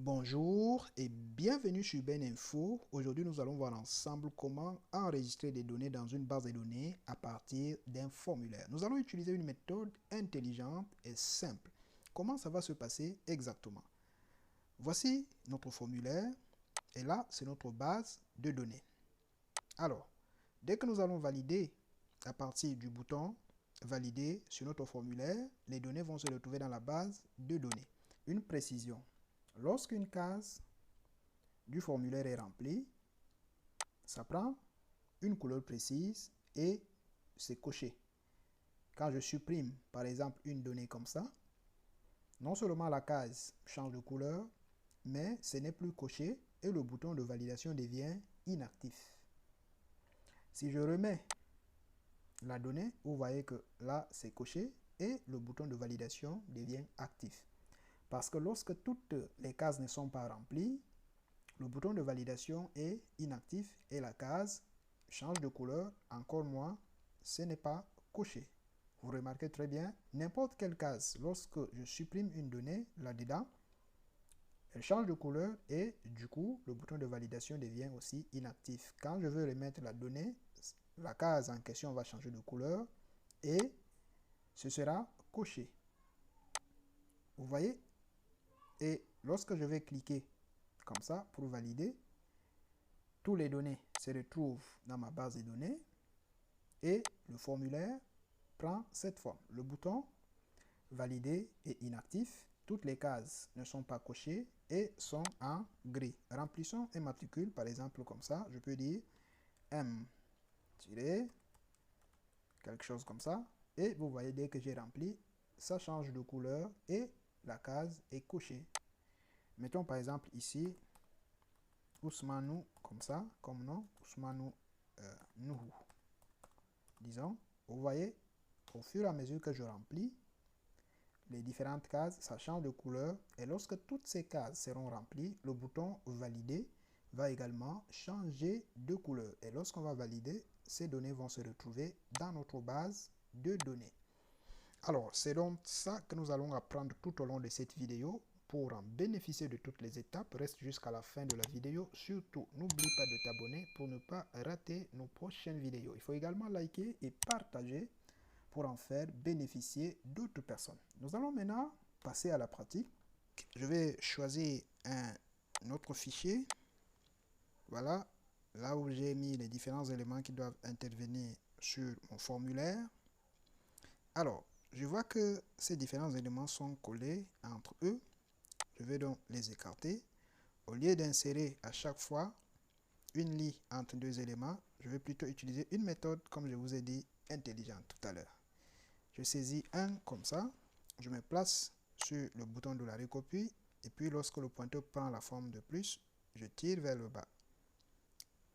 Bonjour et bienvenue sur Ben Info. Aujourd'hui, nous allons voir ensemble comment enregistrer des données dans une base de données à partir d'un formulaire. Nous allons utiliser une méthode intelligente et simple. Comment ça va se passer exactement? Voici notre formulaire et là, c'est notre base de données. Alors, dès que nous allons valider à partir du bouton valider sur notre formulaire, les données vont se retrouver dans la base de données. Une précision. Lorsqu'une case du formulaire est remplie, ça prend une couleur précise et c'est coché. Quand je supprime par exemple une donnée comme ça, non seulement la case change de couleur, mais ce n'est plus coché et le bouton de validation devient inactif. Si je remets la donnée, vous voyez que là c'est coché et le bouton de validation devient actif. Parce que lorsque toutes les cases ne sont pas remplies, le bouton de validation est inactif et la case change de couleur, encore moins, ce n'est pas coché. Vous remarquez très bien, n'importe quelle case, lorsque je supprime une donnée là-dedans, elle change de couleur et du coup, le bouton de validation devient aussi inactif. Quand je veux remettre la donnée, la case en question va changer de couleur et ce sera coché. Vous voyez? Et lorsque je vais cliquer comme ça pour valider, tous les données se retrouvent dans ma base de données et le formulaire prend cette forme. Le bouton valider est inactif, toutes les cases ne sont pas cochées et sont en gris. Remplissons un matricule, par exemple comme ça, je peux dire M- quelque chose comme ça et vous voyez dès que j'ai rempli, ça change de couleur et la case est cochée. Mettons par exemple ici Ousmanou comme ça, comme nom, Ousmanou Nuhu. Disons, vous voyez, au fur et à mesure que je remplis les différentes cases, ça change de couleur et lorsque toutes ces cases seront remplies, le bouton valider va également changer de couleur et lorsqu'on va valider, ces données vont se retrouver dans notre base de données. Alors, c'est donc ça que nous allons apprendre tout au long de cette vidéo. Pour en bénéficier de toutes les étapes, reste jusqu'à la fin de la vidéo. Surtout, n'oublie pas de t'abonner pour ne pas rater nos prochaines vidéos. Il faut également liker et partager pour en faire bénéficier d'autres personnes. Nous allons maintenant passer à la pratique. Je vais choisir un autre fichier. Voilà, là où j'ai mis les différents éléments qui doivent intervenir sur mon formulaire. Alors, je vois que ces différents éléments sont collés entre eux. Je vais donc les écarter. Au lieu d'insérer à chaque fois une ligne entre deux éléments, je vais plutôt utiliser une méthode, comme je vous ai dit, intelligente tout à l'heure. Je saisis un comme ça, je me place sur le bouton de la recopie, et puis lorsque le pointeur prend la forme de plus, je tire vers le bas.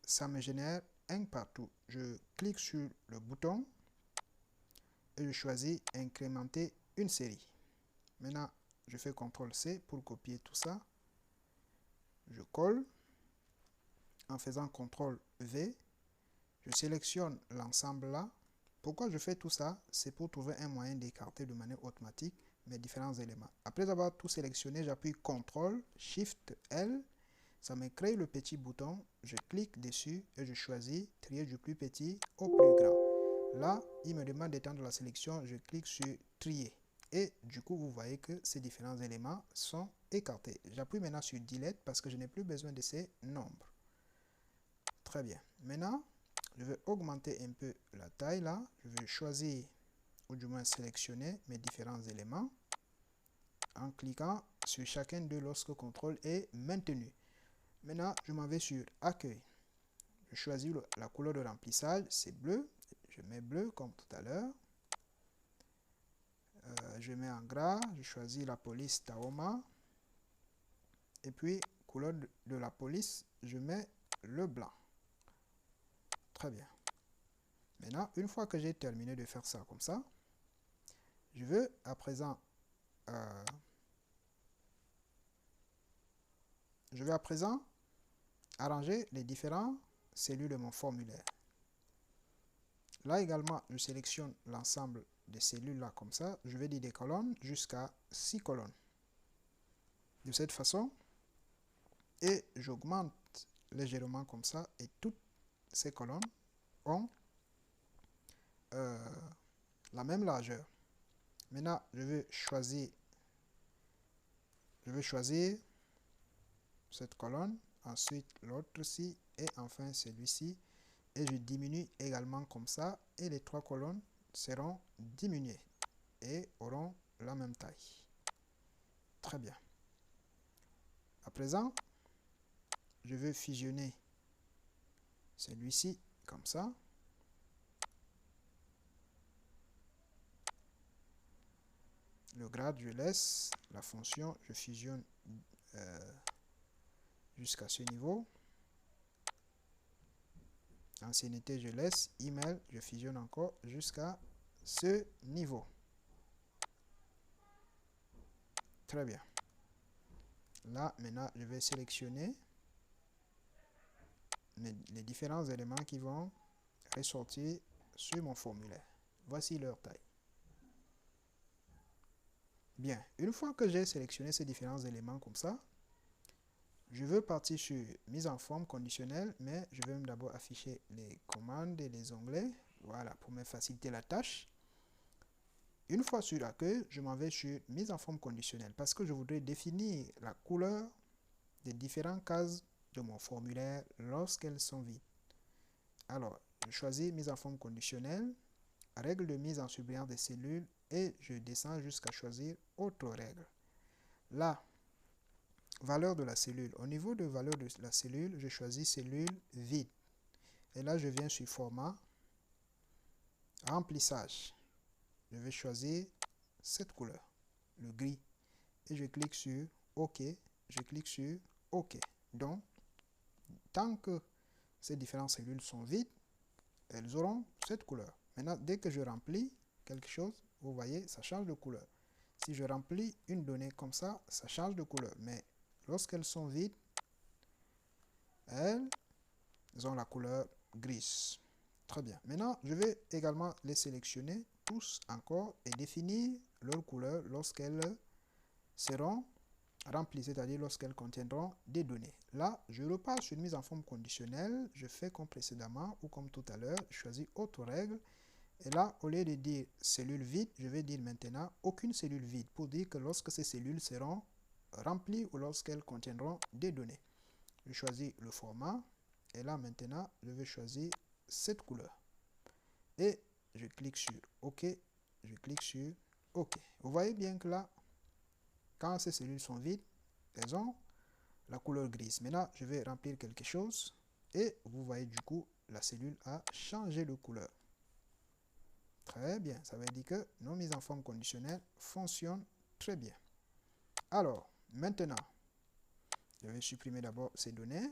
Ça me génère un partout. Je clique sur le bouton et je choisis incrémenter une série. Maintenant, je fais CTRL-C pour copier tout ça. Je colle. En faisant CTRL-V, je sélectionne l'ensemble là. Pourquoi je fais tout ça? C'est pour trouver un moyen d'écarter de manière automatique mes différents éléments. Après avoir tout sélectionné, j'appuie CTRL-SHIFT-L. Ça me crée le petit bouton. Je clique dessus et je choisis trier du plus petit au plus grand. Là, il me demande d'étendre la sélection. Je clique sur trier. Et du coup, vous voyez que ces différents éléments sont écartés. J'appuie maintenant sur Delete parce que je n'ai plus besoin de ces nombres. Très bien. Maintenant, je vais augmenter un peu la taille là. Je vais choisir, ou du moins sélectionner mes différents éléments en cliquant sur chacun d'eux lorsque CTRL est maintenu. Maintenant, je m'en vais sur Accueil. Je choisis la couleur de remplissage, c'est bleu. Je mets bleu comme tout à l'heure. Je mets en gras, je choisis la police Tahoma. Et puis, couleur de la police, je mets le blanc. Très bien. Maintenant, une fois que j'ai terminé de faire ça comme ça, je veux à présent arranger les différentes cellules de mon formulaire. Là également, je sélectionne l'ensemble des cellules là comme ça. Je vais dire des colonnes jusqu'à 6 colonnes. De cette façon, et j'augmente légèrement comme ça et toutes ces colonnes ont la même largeur. Maintenant, je vais choisir cette colonne, ensuite l'autre-ci et enfin celui-ci. Et je diminue également comme ça et les trois colonnes seront diminuées et auront la même taille. Très bien. À présent, je vais fusionner celui-ci comme ça. Le grade, je laisse. La fonction, je fusionne jusqu'à ce niveau. Ancienneté, je laisse. Email, je fusionne encore jusqu'à ce niveau. Très bien. Là, maintenant, je vais sélectionner les différents éléments qui vont ressortir sur mon formulaire. Voici leur taille. Bien, une fois que j'ai sélectionné ces différents éléments comme ça, je veux partir sur mise en forme conditionnelle, mais je vais d'abord afficher les commandes et les onglets, voilà, pour me faciliter la tâche. Une fois sur accueil, je m'en vais sur mise en forme conditionnelle parce que je voudrais définir la couleur des différentes cases de mon formulaire lorsqu'elles sont vides. Alors, je choisis mise en forme conditionnelle, règle de mise en surbrillance des cellules et je descends jusqu'à choisir autre règle. Là, valeur de la cellule. Au niveau de valeur de la cellule, je choisis cellule vide. Et là, je viens sur format, remplissage. Je vais choisir cette couleur, le gris. Et je clique sur OK. Je clique sur OK. Donc, tant que ces différentes cellules sont vides, elles auront cette couleur. Maintenant, dès que je remplis quelque chose, vous voyez, ça change de couleur. Si je remplis une donnée comme ça, ça change de couleur. Mais lorsqu'elles sont vides, elles ont la couleur grise. Très bien. Maintenant, je vais également les sélectionner tous encore et définir leur couleur lorsqu'elles seront remplies, c'est-à-dire lorsqu'elles contiendront des données. Là, je repars sur une mise en forme conditionnelle. Je fais comme précédemment ou comme tout à l'heure. Je choisis autre règle. Et là, au lieu de dire cellule vide, je vais dire maintenant aucune cellule vide pour dire que lorsque ces cellules seront remplies ou lorsqu'elles contiendront des données. Je choisis le format. Et là, maintenant, je vais choisir cette couleur. Et je clique sur OK. Je clique sur OK. Vous voyez bien que là, quand ces cellules sont vides, elles ont la couleur grise. Maintenant, je vais remplir quelque chose. Et vous voyez du coup, la cellule a changé de couleur. Très bien. Ça veut dire que nos mises en forme conditionnelle fonctionnent très bien. Alors, maintenant, je vais supprimer d'abord ces données.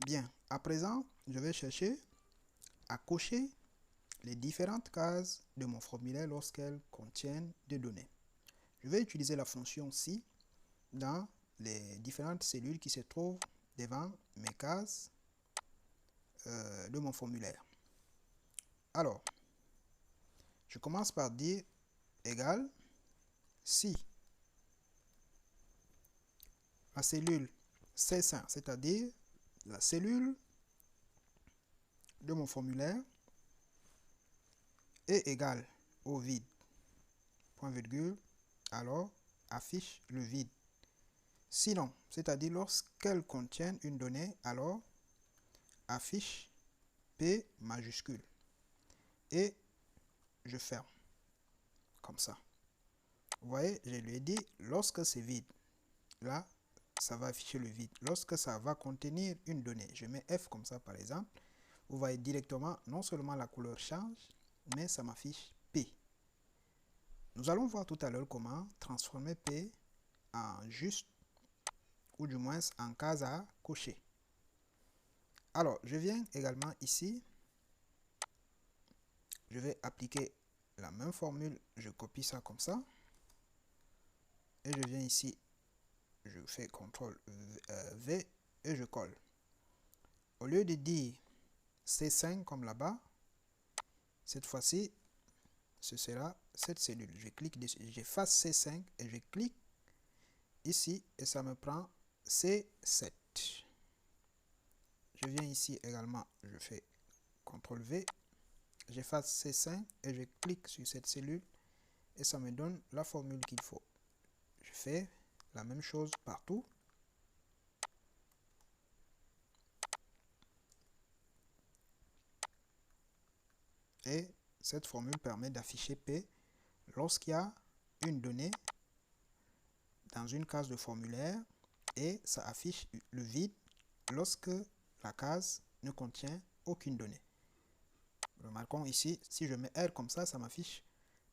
Bien, à présent, je vais chercher à cocher les différentes cases de mon formulaire lorsqu'elles contiennent des données. Je vais utiliser la fonction si dans les différentes cellules qui se trouvent devant mes cases de mon formulaire. Alors, je commence par dire égal si la cellule C5, c'est-à-dire la cellule de mon formulaire, est égale au vide, point virgule, alors affiche le vide. Sinon, c'est-à-dire lorsqu'elle contient une donnée, alors affiche P majuscule. Et je ferme, comme ça. Vous voyez, je lui ai dit, lorsque c'est vide, là, ça va afficher le vide. Lorsque ça va contenir une donnée, je mets F comme ça par exemple, vous voyez directement, non seulement la couleur change, mais ça m'affiche P. Nous allons voir tout à l'heure comment transformer P en juste, ou du moins en case à cocher. Alors, je viens également ici, je vais appliquer la même formule, je copie ça comme ça, et je viens ici, je fais CTRL V et je colle. Au lieu de dire C5 comme là-bas, cette fois-ci, ce sera cette cellule. Je clique dessus, j'efface C5 et je clique ici et ça me prend C7. Ensuite, je viens ici également, je fais CTRL V, j'efface C5 et je clique sur cette cellule et ça me donne la formule qu'il faut. Je fais la même chose partout. Et cette formule permet d'afficher P lorsqu'il y a une donnée dans une case de formulaire et ça affiche le vide lorsque la case ne contient aucune donnée. Remarquons ici, si je mets R comme ça m'affiche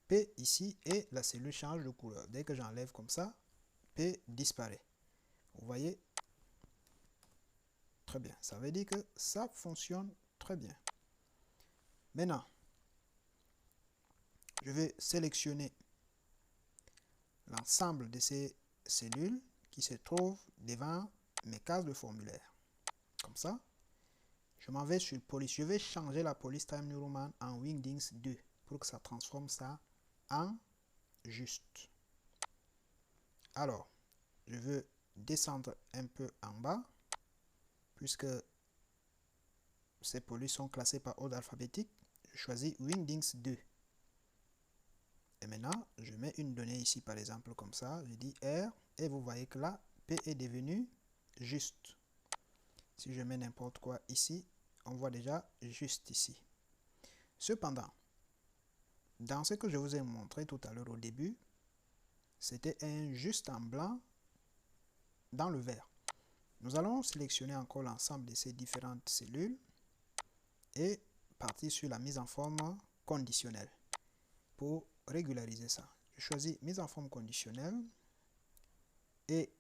P ici et la cellule change de couleur. Dès que j'enlève comme ça, P disparaît. Vous voyez? Très bien. Ça veut dire que ça fonctionne très bien. Maintenant, je vais sélectionner l'ensemble de ces cellules qui se trouvent devant mes cases de formulaire. Comme ça, je m'en vais sur Police. Je vais changer la Police Time New Roman en Wingdings 2 pour que ça transforme ça en juste. Alors, je veux descendre un peu en bas puisque ces polices sont classées par ordre alphabétique. Je choisis Wingdings 2. Et maintenant, je mets une donnée ici, par exemple, comme ça. Je dis R, et vous voyez que là, P est devenu juste. Si je mets n'importe quoi ici, on voit déjà juste ici. Cependant, dans ce que je vous ai montré tout à l'heure au début, c'était un juste en blanc dans le vert. Nous allons sélectionner encore l'ensemble de ces différentes cellules et partir sur la mise en forme conditionnelle pour régulariser ça. Je choisis mise en forme conditionnelle et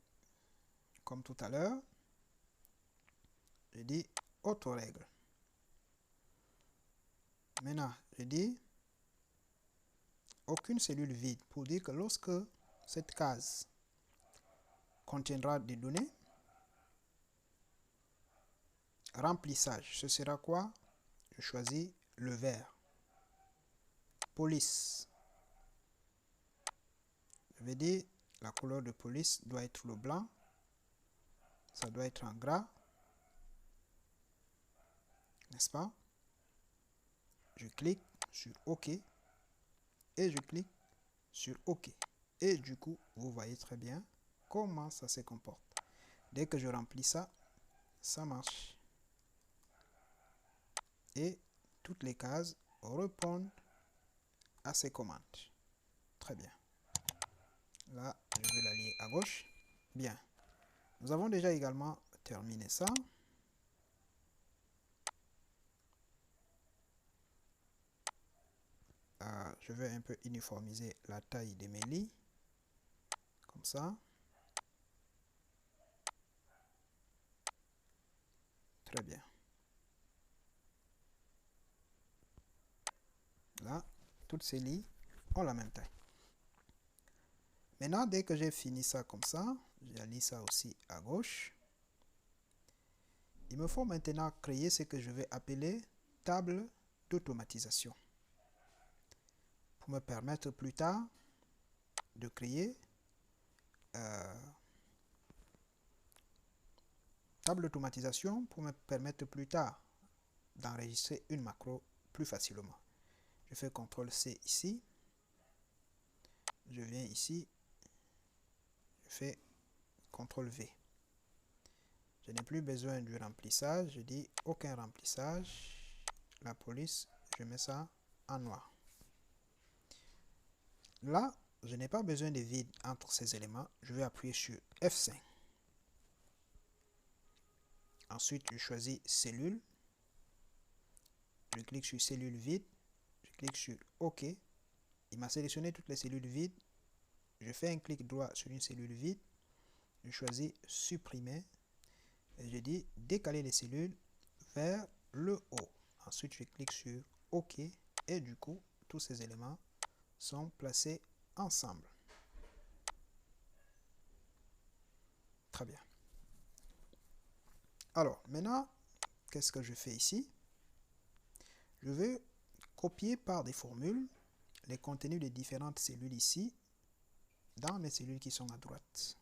comme tout à l'heure, je dis auto-règle. Maintenant, je dis aucune cellule vide pour dire que lorsque cette case contiendra des données, remplissage, ce sera quoi? Je choisis le vert. Police. Je vais dire la couleur de police doit être le blanc. Ça doit être en gras. N'est-ce pas? Je clique sur OK. Et je clique sur OK. Et du coup, vous voyez très bien comment ça se comporte. Dès que je remplis ça, ça marche. Et toutes les cases répondent à ces commandes. Très bien. Là, je vais la lier à gauche. Bien. Nous avons déjà également terminé ça. Je vais un peu uniformiser la taille de mes lits. Comme ça. Très bien. Là, toutes ces lits ont la même taille. Maintenant, dès que j'ai fini ça comme ça, j'allie ça aussi à gauche. Il me faut maintenant créer ce que je vais appeler table d'automatisation. Pour me permettre plus tard de créer table d'automatisation pour me permettre plus tard d'enregistrer une macro plus facilement. Je fais CTRL-C ici. Je viens ici. Je fais CTRL-V. Je n'ai plus besoin du remplissage. Je dis aucun remplissage. La police, je mets ça en noir. Là, je n'ai pas besoin de vide entre ces éléments. Je vais appuyer sur F5. Ensuite, je choisis cellule. Je clique sur cellule vide. Je clique sur OK. Il m'a sélectionné toutes les cellules vides. Je fais un clic droit sur une cellule vide. Je choisis supprimer. Et je dis décaler les cellules vers le haut. Ensuite, je clique sur OK. Et du coup, tous ces éléments sont placés ensemble. Très bien. Alors, maintenant, qu'est-ce que je fais ici? Je vais copier par des formules les contenus des différentes cellules ici dans mes cellules qui sont à droite.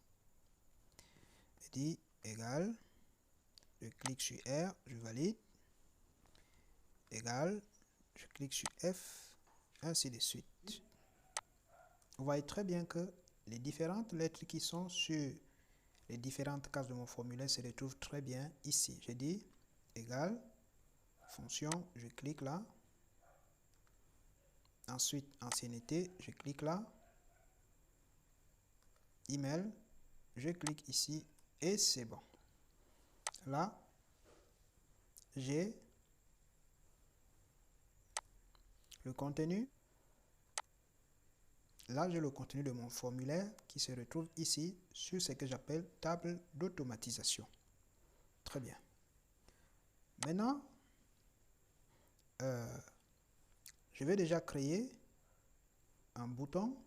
Je dis égal, je clique sur R, je valide, égal, je clique sur F, ainsi de suite. Vous voyez très bien que les différentes lettres qui sont sur les différentes cases de mon formulaire se retrouvent très bien ici. J'ai dit égal, fonction, je clique là. Ensuite, ancienneté, je clique là. Email, je clique ici et c'est bon. Là, j'ai le contenu. Là, j'ai le contenu de mon formulaire qui se retrouve ici sur ce que j'appelle table d'automatisation. Très bien. Maintenant, je vais déjà créer un bouton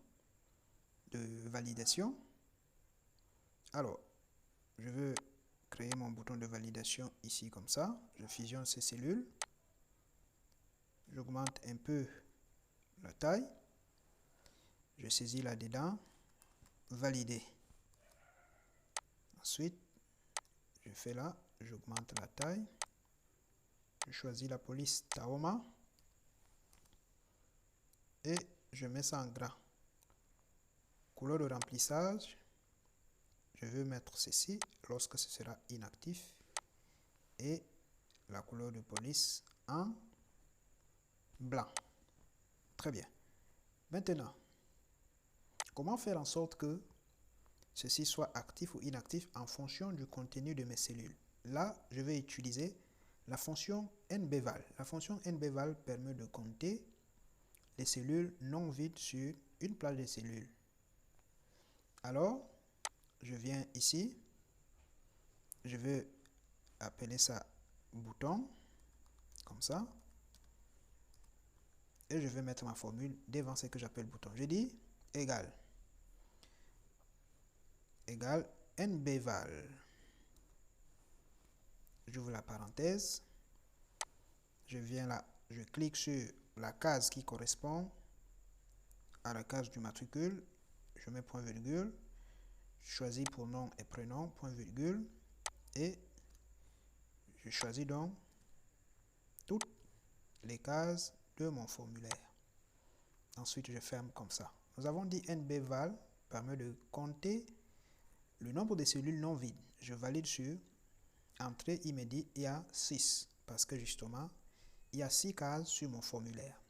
de validation. Alors, je veux créer mon bouton de validation ici comme ça. Je fusionne ces cellules. J'augmente un peu la taille. Je saisis là-dedans. Valider. Ensuite, je fais là. J'augmente la taille. Je choisis la police Tahoma. Et je mets ça en gras. Couleur de remplissage. Je veux mettre ceci lorsque ce sera inactif. Et la couleur de police en blanc. Très bien. Maintenant, comment faire en sorte que ceci soit actif ou inactif en fonction du contenu de mes cellules? Là, je vais utiliser la fonction nbval. La fonction nbval permet de compter les cellules non vides sur une plage de cellules. Alors, je viens ici. Je vais appeler ça bouton, comme ça. Et je vais mettre ma formule devant ce que j'appelle bouton. Je dis égal nbval. J'ouvre la parenthèse. Je viens là, je clique sur la case qui correspond à la case du matricule. Je mets point virgule. Je choisis pour nom et prénom, point virgule. Et je choisis donc toutes les cases de mon formulaire. Ensuite, je ferme comme ça. Nous avons dit nbval permet de compter le nombre de cellules non vides. Je valide sur entrée immédiate, il y a 6 parce que justement, il y a 6 cases sur mon formulaire.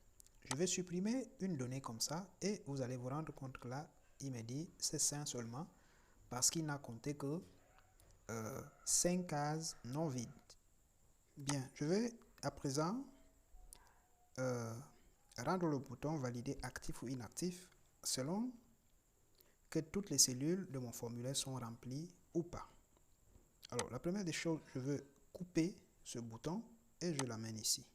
Je vais supprimer une donnée comme ça et vous allez vous rendre compte que là, il me dit c'est 5 seulement parce qu'il n'a compté que 5 cases non vides. Bien, je vais à présent rendre le bouton valider actif ou inactif selon que toutes les cellules de mon formulaire sont remplies ou pas. Alors, la première des choses, je veux couper ce bouton et je l'amène ici.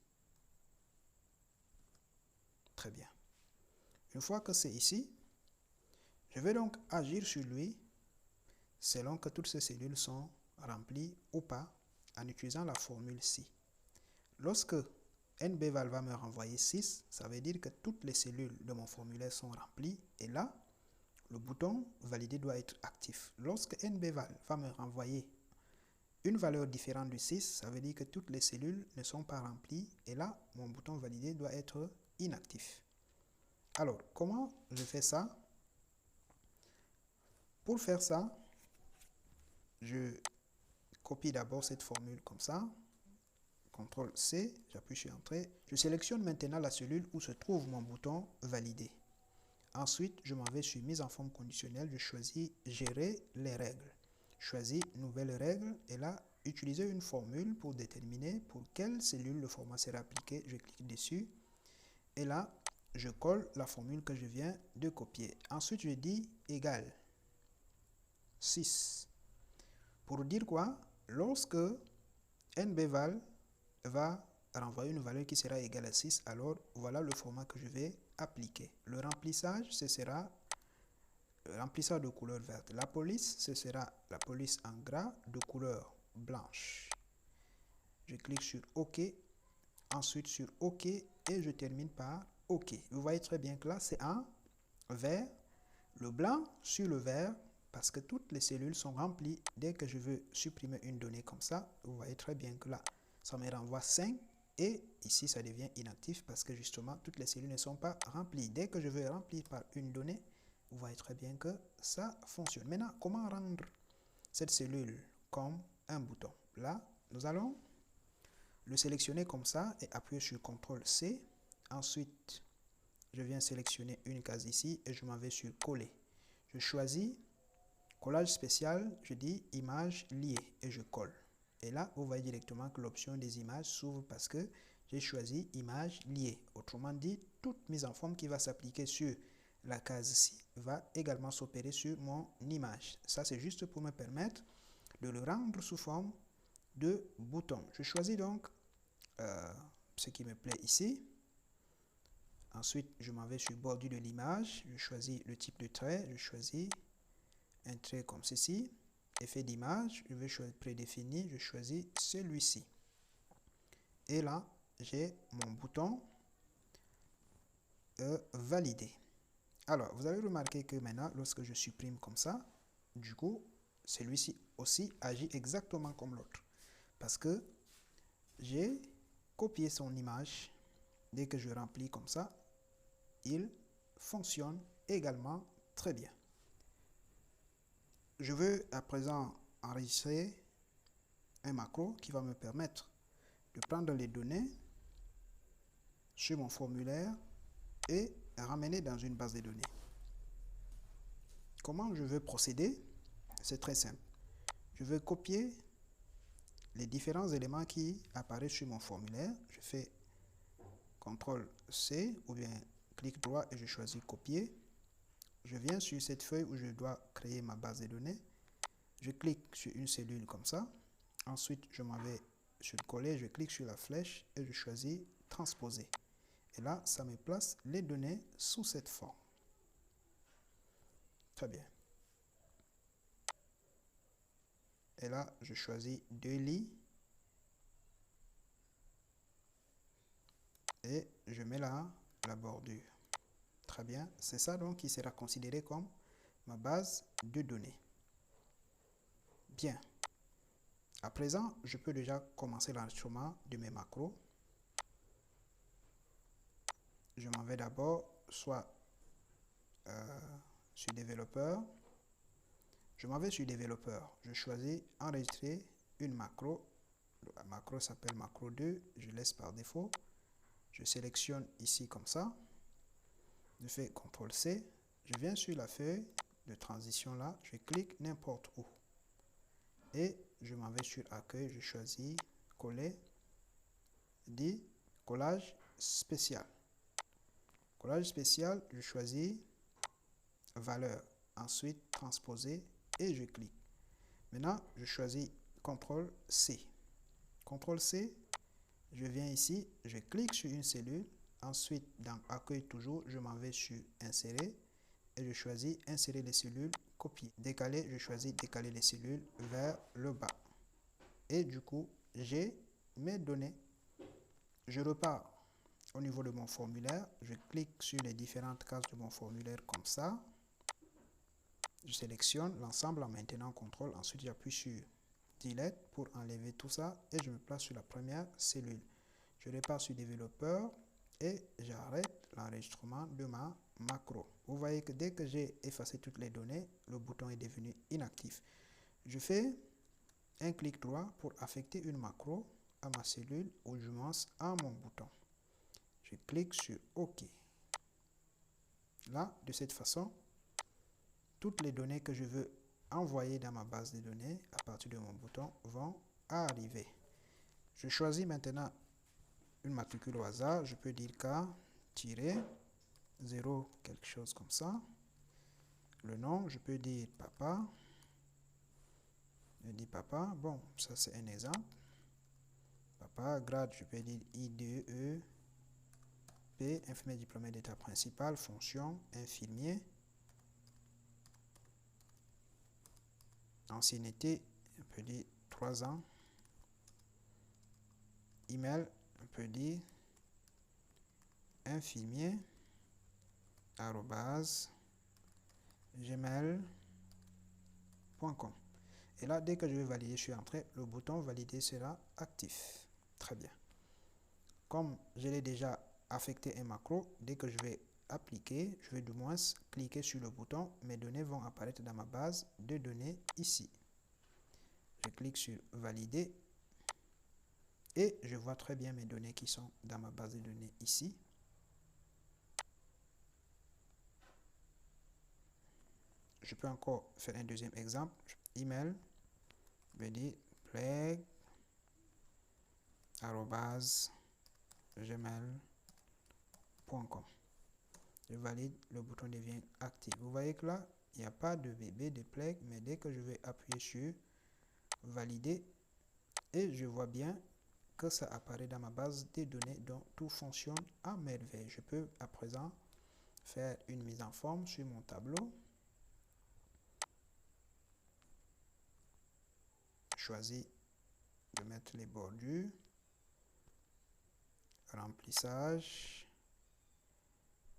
Très bien. Une fois que c'est ici, je vais donc agir sur lui selon que toutes ces cellules sont remplies ou pas en utilisant la formule ci. Lorsque nbval va me renvoyer 6, ça veut dire que toutes les cellules de mon formulaire sont remplies et là, le bouton valider doit être actif. Lorsque nbval va me renvoyer une valeur différente du 6, ça veut dire que toutes les cellules ne sont pas remplies et là, mon bouton valider doit être inactif. Alors, comment je fais ça? Pour faire ça, je copie d'abord cette formule comme ça. CTRL C, j'appuie sur Entrée. Je sélectionne maintenant la cellule où se trouve mon bouton valider. Ensuite, je m'en vais sur mise en forme conditionnelle. Je choisis gérer les règles. Je choisis nouvelle règle et là, utiliser une formule pour déterminer pour quelle cellule le format sera appliqué. Je clique dessus et là, je colle la formule que je viens de copier. Ensuite, je dis égal 6. Pour dire quoi? Lorsque nbval va renvoyer une valeur qui sera égale à 6, alors voilà le format que je vais appliquer. Le remplissage, ce sera le remplissage de couleur verte. La police, ce sera la police en gras de couleur blanche. Je clique sur OK, ensuite sur OK et je termine par OK. Vous voyez très bien que là, c'est en vert. Le blanc sur le vert parce que toutes les cellules sont remplies. Dès que je veux supprimer une donnée comme ça, vous voyez très bien que là, ça me renvoie 5 et ici, ça devient inactif parce que justement, toutes les cellules ne sont pas remplies. Dès que je veux remplir par une donnée, vous voyez très bien que ça fonctionne. Maintenant, comment rendre cette cellule comme un bouton? Là, nous allons le sélectionner comme ça et appuyer sur CTRL-C. Ensuite, je viens sélectionner une case ici et je m'en vais sur coller. Je choisis collage spécial, je dis image liée et je colle. Et là, vous voyez directement que l'option des images s'ouvre parce que j'ai choisi image liée. Autrement dit, toute mise en forme qui va s'appliquer sur la case ci va également s'opérer sur mon image. Ça, c'est juste pour me permettre de le rendre sous forme de bouton. Je choisis donc ce qui me plaît ici. Ensuite, je m'en vais sur bordure de l'image. Je choisis le type de trait. Je choisis un trait comme ceci. Effet d'image, je vais choisir prédéfini. Je choisis celui-ci. Et là, j'ai mon bouton validé. Alors, vous avez remarqué que maintenant, lorsque je supprime comme ça, du coup, celui-ci aussi agit exactement comme l'autre. Parce que j'ai copié son image. Dès que je remplis comme ça, il fonctionne également très bien. Je veux à présent enregistrer un macro qui va me permettre de prendre les données sur mon formulaire et ramener dans une base de données. Comment je veux procéder? C'est très simple. Je veux copier les différents éléments qui apparaissent sur mon formulaire. Je fais CTRL-C ou bien clic droit et je choisis copier. Je viens sur cette feuille où je dois créer ma base de données. Je clique sur une cellule comme ça. Ensuite, je m'en vais sur coller, je clique sur la flèche et je choisis transposer. Et là, ça me place les données sous cette forme. Très bien. Et là, je choisis 2 lits. Et je mets là la bordure. Très bien. C'est ça donc qui sera considéré comme ma base de données. Bien. À présent, je peux déjà commencer l'enregistrement de mes macros. Je m'en vais d'abord soit sur développeur. Je m'en vais sur développeur. Je choisis enregistrer une macro. La macro s'appelle macro 2. Je laisse par défaut. Je sélectionne ici comme ça. Je fais CTRL-C. Je viens sur la feuille de transition là. Je clique n'importe où. Et je m'en vais sur accueil. Je choisis coller. Dit collage spécial. Collage spécial, je choisis valeur. Ensuite, transposer et je clique. Maintenant, je choisis CTRL-C. CTRL-C, je viens ici, je clique sur une cellule. Ensuite, dans accueil toujours, je m'en vais sur insérer et je choisis insérer les cellules, copier. Décaler, je choisis décaler les cellules vers le bas. Et du coup, j'ai mes données. Je repars au niveau de mon formulaire. Je clique sur les différentes cases de mon formulaire comme ça. Je sélectionne l'ensemble en maintenant CTRL. Ensuite, j'appuie sur Delete pour enlever tout ça et je me place sur la première cellule. Je repars sur développeur et j'arrête l'enregistrement de ma macro. Vous voyez que dès que j'ai effacé toutes les données, le bouton est devenu inactif. Je fais un clic droit pour affecter une macro à ma cellule ou je pense à mon bouton. Je clique sur OK. Là, de cette façon, toutes les données que je veux envoyer dans ma base de données à partir de mon bouton vont arriver. Je choisis maintenant une matricule au hasard. Je peux dire K-0, quelque chose comme ça. Le nom, je peux dire papa. Je dis papa. Bon, ça c'est un exemple. Papa, grade, je peux dire IDE. P, infirmier diplômé d'état principal. Fonction, infirmier. Ancienneté, on peut dire 3 ans. Email, on peut dire infirmier@gmail.com. gmail.com. Et là, dès que je vais valider, je suis entré, le bouton valider sera actif. Très bien. Comme je l'ai déjà affecté un macro, dès que je vais appliquer, je vais du moins cliquer sur le bouton, mes données vont apparaître dans ma base de données ici. Je clique sur valider et je vois très bien mes données qui sont dans ma base de données ici. Je peux encore faire un deuxième exemple. Email, je vais dire plague@gmail.com. Je valide, le bouton devient actif. Vous voyez que là, il n'y a pas de bébé de plague, mais dès que je vais appuyer sur valider, et je vois bien que ça apparaît dans ma base de données, donc tout fonctionne à merveille. Je peux à présent faire une mise en forme sur mon tableau. Choisis de mettre les bordures, remplissage,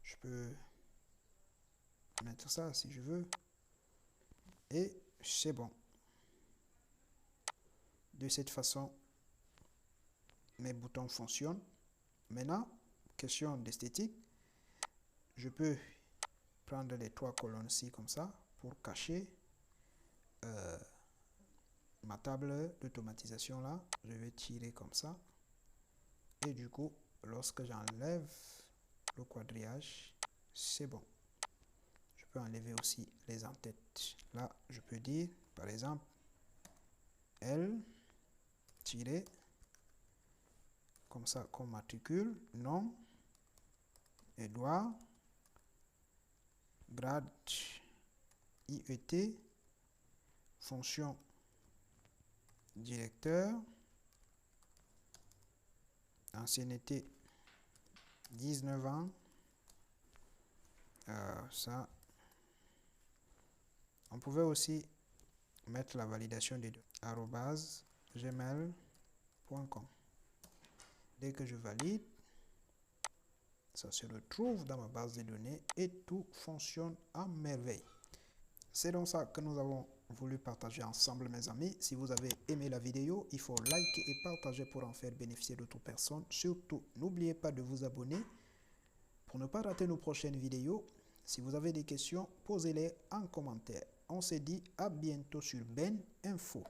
je peux mettre ça si je veux, et c'est bon. De cette façon, mes boutons fonctionnent. Maintenant, question d'esthétique, je peux prendre les 3 colonnes-ci comme ça pour cacher ma table d'automatisation là. Je vais tirer comme ça. Et du coup, lorsque j'enlève le quadrillage, c'est bon. Je peux enlever aussi les en-têtes. Là, je peux dire, par exemple, L, tirer, comme ça, comme matricule, nom, Edouard, grade, IET, fonction directeur, ancienneté 19 ans, ça, on pouvait aussi mettre la validation des deux, @gmail.com. Dès que je valide, ça se retrouve dans ma base de données et tout fonctionne à merveille. C'est donc ça que nous avons voulu partager ensemble, mes amis. Si vous avez aimé la vidéo, il faut liker et partager pour en faire bénéficier d'autres personnes. Surtout, n'oubliez pas de vous abonner pour ne pas rater nos prochaines vidéos. Si vous avez des questions, posez-les en commentaire. On se dit à bientôt sur Ben Info.